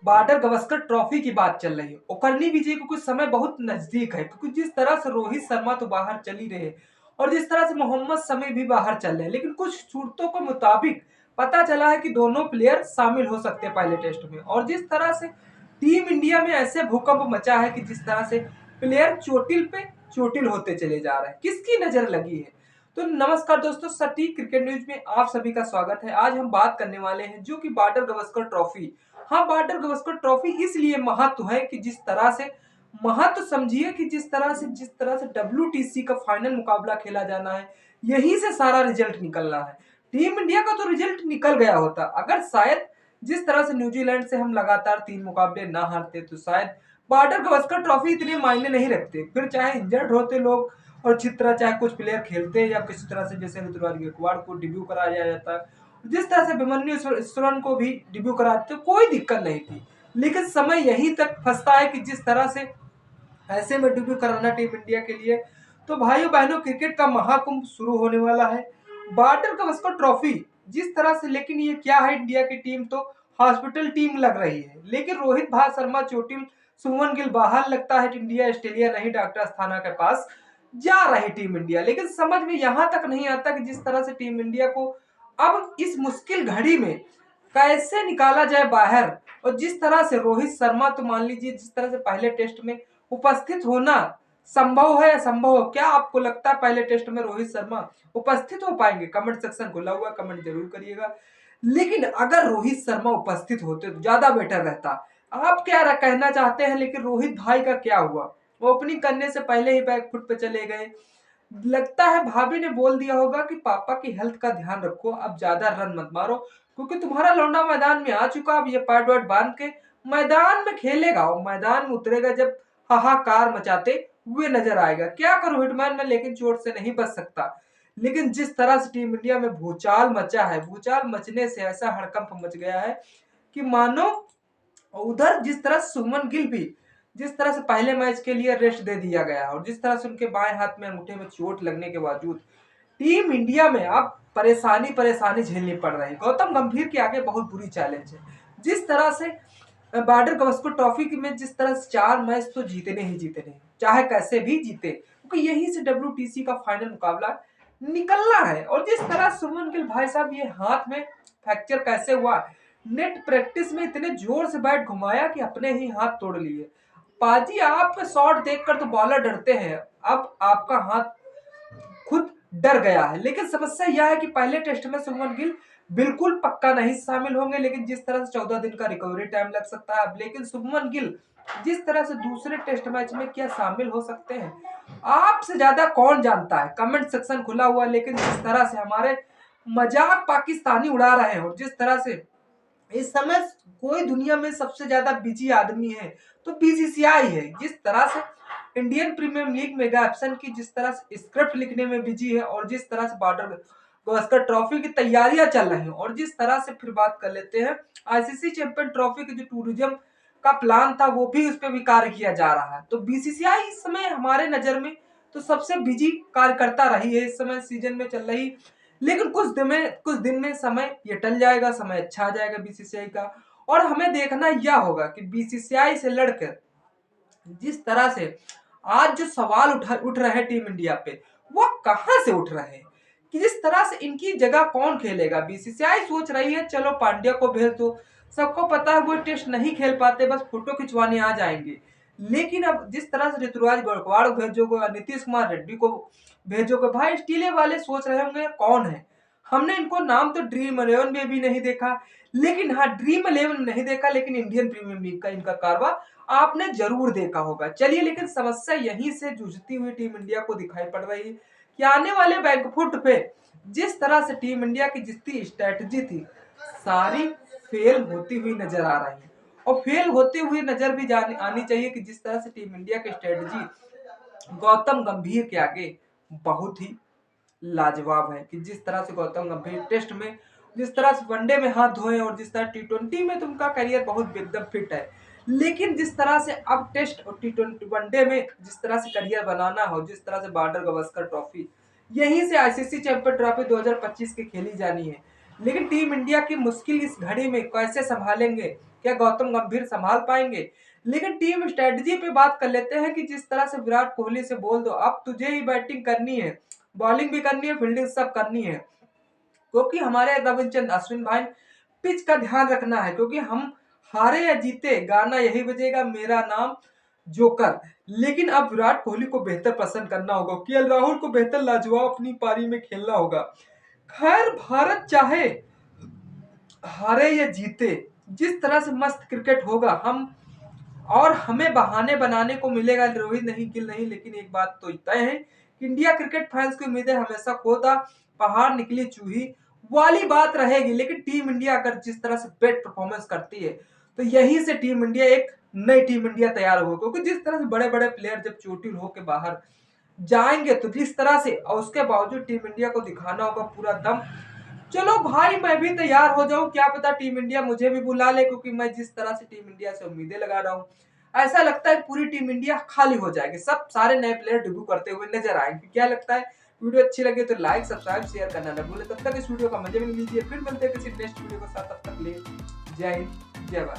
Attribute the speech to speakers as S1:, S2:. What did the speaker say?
S1: Border Gavaskar trophy की बात चल रही है और करनी विजय को कुछ समय बहुत नजदीक है, क्योंकि जिस तरह से रोहित शर्मा तो बाहर चल ही रहे और जिस तरह से मोहम्मद शमी भी बाहर चल रहे हैं, लेकिन कुछ सूत्रों के मुताबिक पता चला है कि दोनों प्लेयर शामिल हो सकते हैं पहले टेस्ट में। और जिस तरह से टीम इंडिया में ऐसे भूकंप मचा है कि जिस तरह से प्लेयर चोटिल पे चोटिल होते चले जा रहे हैं, किसकी नजर लगी है। तो नमस्कार दोस्तों, सटीक क्रिकेट न्यूज में आप सभी का स्वागत है। आज हम बात करने वाले हैं जो कि बॉर्डर गवस्कर ट्रॉफी। हाँ, बॉर्डर गवस्कर ट्रॉफी इसलिए महत्व है कि जिस तरह से महत्व समझिए कि जिस तरह से WTC का फाइनल मुकाबला खेला जाना है, यहीं से सारा रिजल्ट निकलना है। टीम इंडिया का तो रिजल्ट निकल गया होता अगर शायद जिस तरह से न्यूजीलैंड से हम लगातार 3 मुकाबले ना हारते, तो शायद बॉर्डर गवस्कर ट्रॉफी इतने मायने नहीं रखते। फिर चाहे इंजर्ड होते लोग और जिस तरह चाहे कुछ प्लेयर खेलते या किसी तरह से जैसे ऋतुराज गायकवाड़ को डेब्यू कराया जाता, जिस तरह से अभिमन्यु ईश्वरन को भी डेब्यू कराते, कोई दिक्कत नहीं थी। लेकिन समय यहीं तक फंसता है कि जिस तरह से ऐसे में डेब्यू कराना टीम इंडिया के लिए, तो भाइयों बहनों क्रिकेट का महाकुंभ शुरू होने वाला है। बॉर्डर गवस्कर ट्रॉफी जिस तरह से, लेकिन ये क्या है, इंडिया की टीम तो हॉस्पिटल टीम लग रही है, लेकिन रोहित भाई शर्मा चोटिल, शुभमन गिल बाहर, लगता है इंडिया ऑस्ट्रेलिया नहीं डॉक्टर अस्थाना के पास जा रही टीम इंडिया। लेकिन समझ में यहां तक नहीं आता कि जिस तरह से टीम इंडिया को अब इस मुश्किल घड़ी में कैसे निकाला जाए बाहर। और जिस तरह से रोहित शर्मा, तो मान लीजिए जिस तरह से पहले टेस्ट में उपस्थित होना संभव है, असंभव हो, क्या आपको लगता है पहले टेस्ट में रोहित शर्मा उपस्थित हो पाएंगे? कमेंट सेक्शन खुला हुआ, कमेंट जरूर करिएगा। लेकिन अगर रोहित शर्मा उपस्थित होते तो ज्यादा बेटर रहता। आप क्या कहना चाहते हैं? लेकिन रोहित भाई का क्या हुआ? वो ओपनिंग करने से पहले ही बैकफुट पे चले गए। लगता है भाभी ने बोल दिया होगा कि पापा की हेल्थ का ध्यान रखो, अब ज्यादा रन मत मारो, क्योंकि तुम्हारा लौंडा मैदान में आ चुका। अब ये पैड वैड बांध के मैदान में खेलेगा और मैदान में उतरेगा जब हाहाकार मचाते हुए नजर आएगा। क्या करूं हिटमैन में, लेकिन चोट से नहीं बच सकता। लेकिन जिस तरह से टीम इंडिया में भूचाल मचा है, भूचाल मचने से ऐसा हड़कंप मच गया है कि मानो उधर जिस तरह सुमन गिल भी, जिस तरह से पहले मैच के लिए रेस्ट दे दिया गया और जिस तरह से उनके बाएं हाथ में अंगूठे में चोट लगने के बावजूद टीम इंडिया में अब परेशानी परेशानी झेलनी पड़ रही है। गौतम गंभीर के आगे बहुत बुरी चैलेंज है। जिस तरह से बॉर्डर गवस्कर ट्रॉफी में जिस तरह से 4 मैच तो जीतने ही जीतने, चाहे कैसे भी जीते, क्योंकि यहीं से WTC का फाइनल मुकाबला निकलना है। और जिस तरह सुमन गिल भाई साहब, ये हाथ में फ्रैक्चर कैसे हुआ? नेट प्रैक्टिस में इतने जोर से बैट घुमाया कि अपने ही हाथ तोड़ लिए। पाजी, आप शॉट देखकर तो बॉलर डरते हैं, अब आपका हाथ खुद डर गया है। लेकिन समस्या यह है कि पहले टेस्ट में शुभमन गिल बिल्कुल पक्का नहीं शामिल होंगे, लेकिन जिस तरह से 14 दिन का रिकवरी टाइम लग सकता है। लेकिन शुभमन गिल जिस तरह से दूसरे टेस्ट मैच में क्या शामिल हो सकते हैं, आपसे ज्यादा कौन जानता है? कमेंट सेक्शन खुला हुआ। लेकिन जिस तरह से हमारे मजाक पाकिस्तानी उड़ा रहे हैं और जिस तरह से इस समय कोई दुनिया में सबसे ज्यादा बिजी आदमी है तो BCCI है। जिस तरह से इंडियन प्रीमियर लीग मेगा एप्सन की जिस तरह से स्क्रिप्ट लिखने में बिजी है और जिस तरह से बॉर्डर गवस्कर ट्रॉफी की तैयारियां चल रही हैं, और जिस तरह से फिर बात कर लेते हैं ICC चैंपियन ट्रॉफी की जो टूरिज्म का प्लान था, वो भी उस पर भी कार्य किया जा रहा है। तो BCCI इस समय हमारे नजर में तो सबसे बिजी कार्यकर्ता रही है इस समय सीजन में चल रही। लेकिन कुछ दिन में समय ये टल जाएगा, समय अच्छा आ जाएगा BCCI का। और हमें देखना यह होगा कि BCCI से लड़कर जिस तरह से आज जो सवाल उठ रहे हैं टीम इंडिया पे, वो कहां से उठ रहे हैं कि जिस तरह से इनकी जगह कौन खेलेगा। BCCI सोच रही है चलो पांड्या को भेज दो, सबको पता है वो टेस्ट नहीं खेल पाते, बस फोटो खिंचवाने आ जाएंगे। लेकिन अब जिस तरह से ऋतुराज गायकवाड़ को भेजोगे, नीतीश कुमार रेड्डी को भेजोगे, भाई स्टीले वाले सोच रहे होंगे कौन है। हमने इनको नाम तो ड्रीम 11 में भी नहीं देखा, लेकिन हाँ, ड्रीम 11 नहीं देखा, लेकिन इंडियन प्रीमियर लीग का इनका कारवा आपने जरूर देखा होगा। चलिए, लेकिन समस्या यहीं से जूझती हुई टीम इंडिया को दिखाई पड़ रही है कि आने वाले बैकफुट पे जिस तरह से टीम इंडिया की जितनी स्ट्रेटजी थी, सारी फेल होती हुई नजर आ रही है। और फेल होते हुए नजर भी आनी चाहिए कि जिस तरह से टीम इंडिया की स्ट्रेटजी गौतम गंभीर के आगे बहुत ही लाजवाब है। कि जिस तरह से गौतम गंभीर टेस्ट में जिस तरह से वनडे में हाथ धोए और जिस तरह T20 में तो उनका करियर बहुत एकदम फिट है, लेकिन जिस तरह से अब टेस्ट और T20 वनडे में जिस तरह से करियर बनाना हो, जिस तरह से बॉर्डर गवस्कर ट्रॉफी, यहीं से ICC चैंपियन ट्रॉफी 2025 की खेली जानी है। लेकिन टीम इंडिया की मुश्किल इस घड़ी में कैसे संभालेंगे, क्या गौतम गंभीर संभाल पाएंगे? लेकिन टीम स्ट्रेटजी पे बात कर लेते हैं कि जिस तरह से विराट कोहली से बोल दो अब तुझे ही बैटिंग करनी है, बॉलिंग भी करनी है, फील्डिंग सब करनी है, क्योंकि हमारे रविचंद्र अश्विन भाई पिच का ध्यान रखना है, क्योंकि हम हारे या जीते गाना यही बजेगा, मेरा नाम जोकर। लेकिन अब विराट कोहली को बेहतर पसंद करना होगा, केएल राहुल को बेहतर लाजवाब अपनी पारी में खेलना होगा। खैर भारत चाहे हारे या जीते, जिस तरह से मस्त क्रिकेट होगा हम और हमें बहाने बनाने को मिलेगा, रोहित नहीं, गिल नहीं, लेकिन एक बात तो तय है कि इंडिया क्रिकेट फैंस की उम्मीदें हमेशा खोदा पहाड़ निकली चूही वाली बात रहेगी। लेकिन टीम इंडिया अगर जिस तरह से बेस्ट परफॉर्मेंस करती है तो यहीं से टीम इंडिया एक नई टीम इंडिया तैयार होगी, क्योंकि जिस तरह से बड़े बड़े प्लेयर जब चोटिल होकर बाहर जाएंगे तो जिस तरह से, और उसके बावजूद टीम इंडिया को दिखाना होगा पूरा दम। चलो भाई मैं भी तैयार हो जाऊं, क्या पता टीम इंडिया मुझे भी बुला ले, क्योंकि मैं जिस तरह से टीम इंडिया से उम्मीदें लगा रहा हूं ऐसा लगता है पूरी टीम इंडिया खाली हो जाएगी, सब सारे नए प्लेयर डेब्यू करते हुए नजर आएंगे। क्या लगता है? वीडियो अच्छी लगे तो लाइक सब्सक्राइब शेयर करना न भूले। तब तक इस वीडियो का मजे में लीजिए, फिर मिलते हैं किसी नेक्स्ट वीडियो के साथ, तब तक ले जय हिंद जय भारत।